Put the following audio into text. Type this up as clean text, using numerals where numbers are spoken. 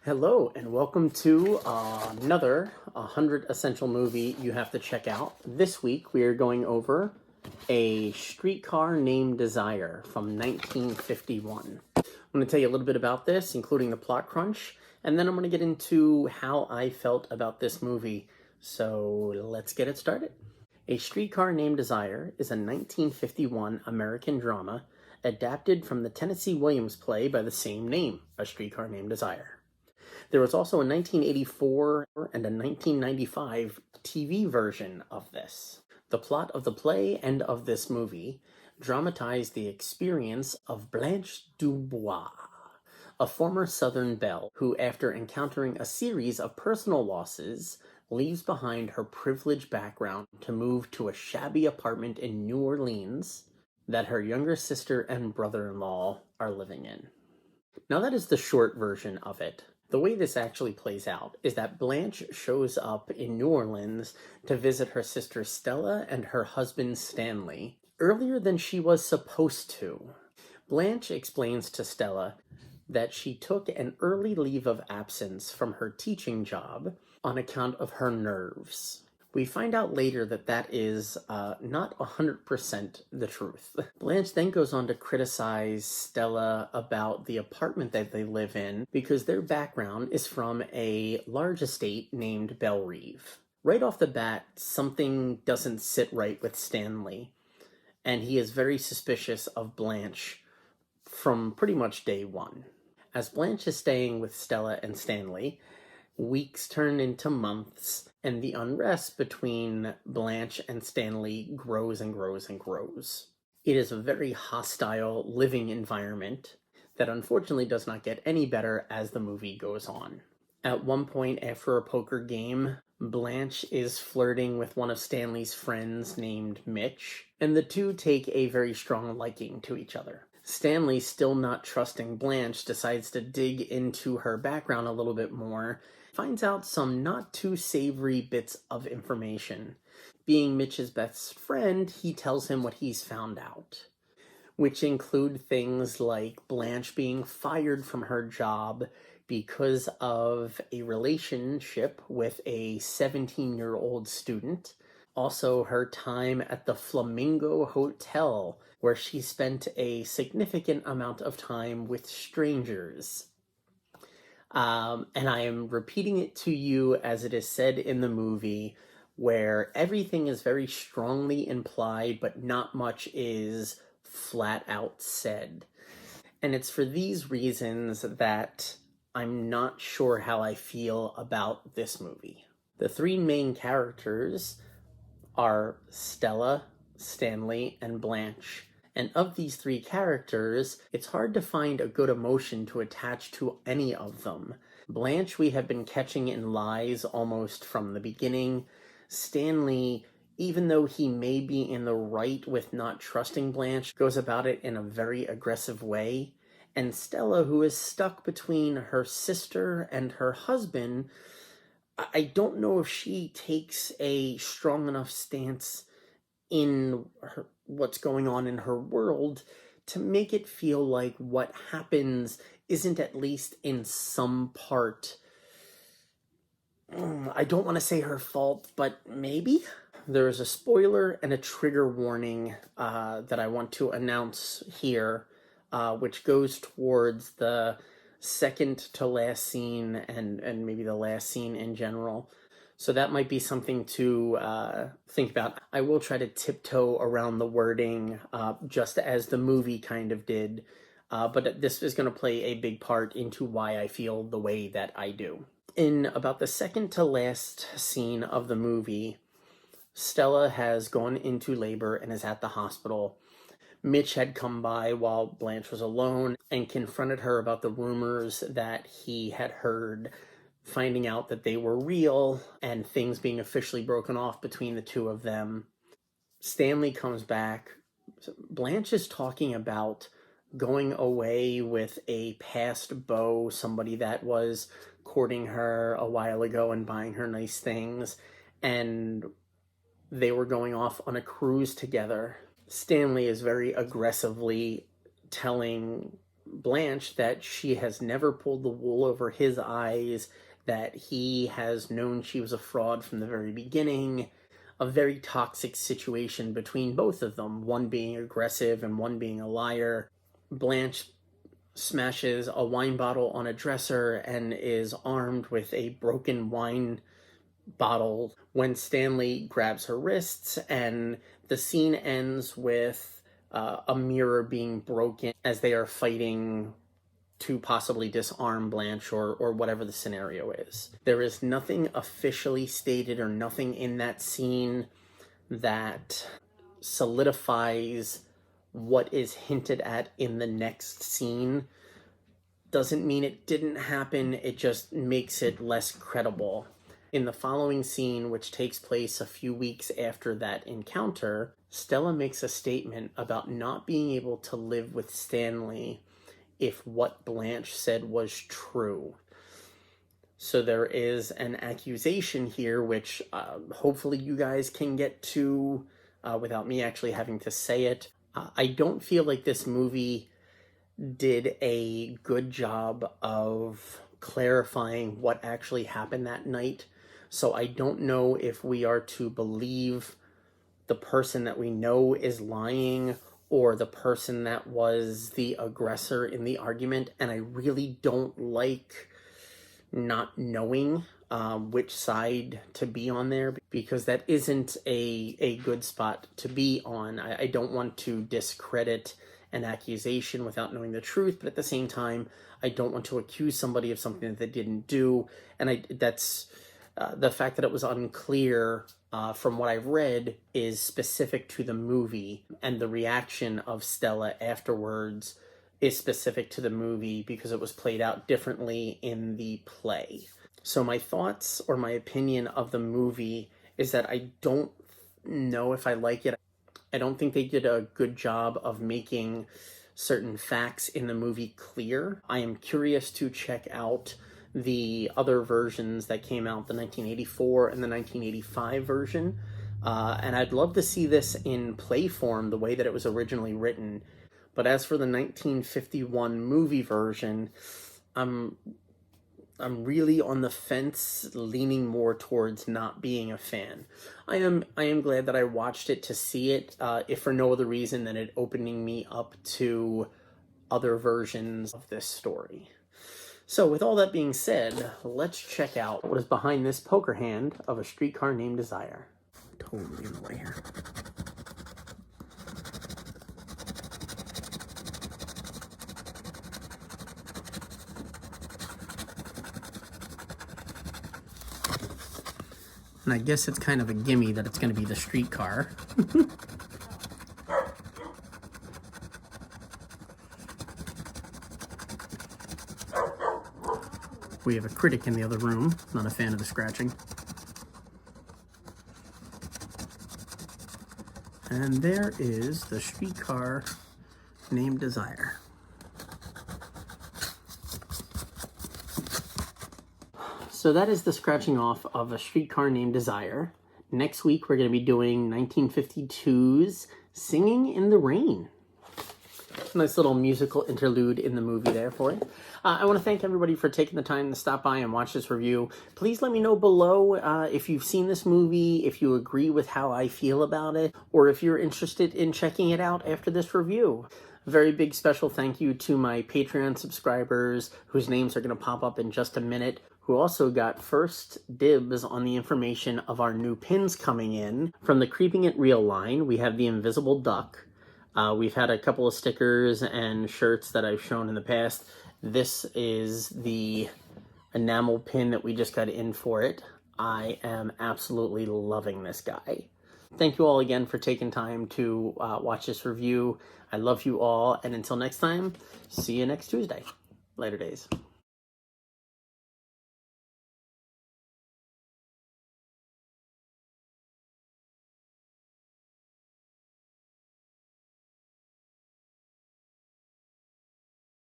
Hello, and welcome to another 100 Essential Movie You Have to Check Out. This week we are going over A Streetcar Named Desire from 1951. I'm going to tell you a little bit about this, including the plot crunch, and then I'm going to get into how I felt about this movie. So let's get it started. A Streetcar Named Desire is a 1951 American drama adapted from the Tennessee Williams play by the same name, A Streetcar Named Desire. There was also a 1984 and a 1995 TV version of this. The plot of the play and of this movie dramatized the experience of Blanche Dubois, a former Southern belle who, after encountering a series of personal losses, leaves behind her privileged background to move to a shabby apartment in New Orleans that her younger sister and brother-in-law are living in. Now that is the short version of it. The way this actually plays out is that Blanche shows up in New Orleans to visit her sister Stella and her husband Stanley earlier than she was supposed to. Blanche explains to Stella that she took an early leave of absence from her teaching job on account of her nerves. We find out later that that is not 100% the truth. Blanche then goes on to criticize Stella about the apartment that they live in because their background is from a large estate named Bellerive. Right off the bat, something doesn't sit right with Stanley, and he is very suspicious of Blanche from pretty much day one. As Blanche is staying with Stella and Stanley, weeks turn into months, and the unrest between Blanche and Stanley grows and grows and grows. It is a very hostile living environment that unfortunately does not get any better as the movie goes on. At one point after a poker game, Blanche is flirting with one of Stanley's friends named Mitch, and the two take a very strong liking to each other. Stanley, still not trusting Blanche, decides to dig into her background a little bit more, finds out some not too savory bits of information. Being Mitch's best friend, he tells him what he's found out, which include things like Blanche being fired from her job because of a relationship with a 17-year-old student. Also, her time at the Flamingo Hotel, where she spent a significant amount of time with strangers. And I am repeating it to you as it is said in the movie, where everything is very strongly implied, but not much is flat out said. And it's for these reasons that I'm not sure how I feel about this movie. The three main characters are Stella, Stanley, and Blanche. And of these three characters, it's hard to find a good emotion to attach to any of them. Blanche we have been catching in lies almost from the beginning. Stanley, even though he may be in the right with not trusting Blanche, goes about it in a very aggressive way. And Stella, who is stuck between her sister and her husband, I don't know if she takes a strong enough stance in what's going on in her world to make it feel like what happens isn't at least in some part, I don't want to say her fault, but maybe. There is a spoiler and a trigger warning that I want to announce here, which goes towards the second to last scene and maybe the last scene in general. So that might be something to think about. I will try to tiptoe around the wording just as the movie kind of did, but this is going to play a big part into why I feel the way that I do. In about the second to last scene of the movie, Stella has gone into labor and is at the hospital. Mitch had come by while Blanche was alone and confronted her about the rumors that he had heard, finding out that they were real and things being officially broken off between the two of them. Stanley comes back. Blanche is talking about going away with a past beau, somebody that was courting her a while ago and buying her nice things, and they were going off on a cruise together. Stanley is very aggressively telling Blanche that she has never pulled the wool over his eyes, that he has known she was a fraud from the very beginning. A very toxic situation between both of them, one being aggressive and one being a liar. Blanche smashes a wine bottle on a dresser and is armed with a broken wine bottle when Stanley grabs her wrists, and the scene ends with a mirror being broken as they are fighting to possibly disarm Blanche or whatever the scenario is. There is nothing officially stated or nothing in that scene that solidifies what is hinted at in the next scene. Doesn't mean it didn't happen, it just makes it less credible. In the following scene, which takes place a few weeks after that encounter, Stella makes a statement about not being able to live with Stanley if what Blanche said was true. So there is an accusation here, which hopefully you guys can get to without me actually having to say it. I don't feel like this movie did a good job of clarifying what actually happened that night. So I don't know if we are to believe the person that we know is lying or the person that was the aggressor in the argument. And I really don't like not knowing which side to be on there, because that isn't a good spot to be on. I don't want to discredit an accusation without knowing the truth, but at the same time, I don't want to accuse somebody of something that they didn't do. And that's the fact that it was unclear from what I've read is specific to the movie, and the reaction of Stella afterwards is specific to the movie because it was played out differently in the play. So my thoughts or my opinion of the movie is that I don't know if I like it. I don't think they did a good job of making certain facts in the movie clear. I am curious to check out the other versions that came out, the 1984 and the 1985 version. And I'd love to see this in play form, the way that it was originally written. But as for the 1951 movie version, I'm really on the fence, leaning more towards not being a fan. I am glad that I watched it to see it, if for no other reason than it opening me up to other versions of this story. So with all that being said, let's check out what is behind this poker hand of A Streetcar Named Desire. Totally in the way here. And I guess it's kind of a gimme that it's going to be the streetcar. We have a critic in the other room, not a fan of the scratching. And there is the Streetcar Named Desire. So that is the scratching off of A Streetcar Named Desire. Next week, we're going to be doing 1952's Singing in the Rain. Nice little musical interlude in the movie there for you. I want to thank everybody for taking the time to stop by and watch this review. Please let me know below if you've seen this movie, if you agree with how I feel about it, or if you're interested in checking it out after this review. A very big special thank you to my Patreon subscribers, whose names are going to pop up in just a minute, who also got first dibs on the information of our new pins coming in. From the Creeping It Real line, we have the Invisible Duck. We've had a couple of stickers and shirts that I've shown in the past. This is the enamel pin that we just got in for it. I am absolutely loving this guy. Thank you all again for taking time to watch this review. I love you all, and until next time, see you next Tuesday. Later days.